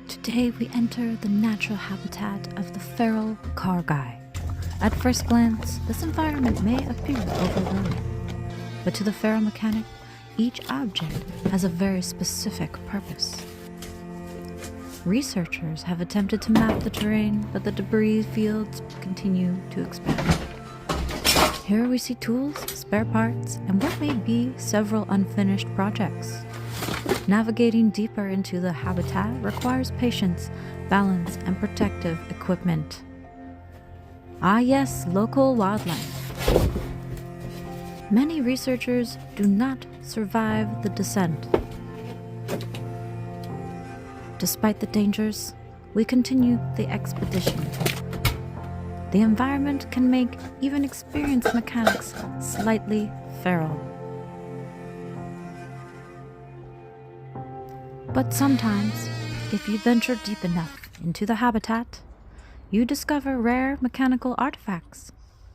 Today we enter the natural habitat of the feralcargirl. At first glance, this environment may appear overwhelming, but to the feral mechanic, each object has a very specific purpose. Researchers have attempted to map the terrain, but the debris fields continue to expand. Here we see tools, spare parts, and what may be several unfinished projects. Navigating deeper into the habitat requires patience, balance, and protective equipment. Ah yes, local wildlife. Many researchers do not survive the descent. Despite the dangers, we continue the expedition. The environment can make even experienced mechanics slightly feral. But sometimes, if you venture deep enough into the habitat, you discover rare mechanical artifacts.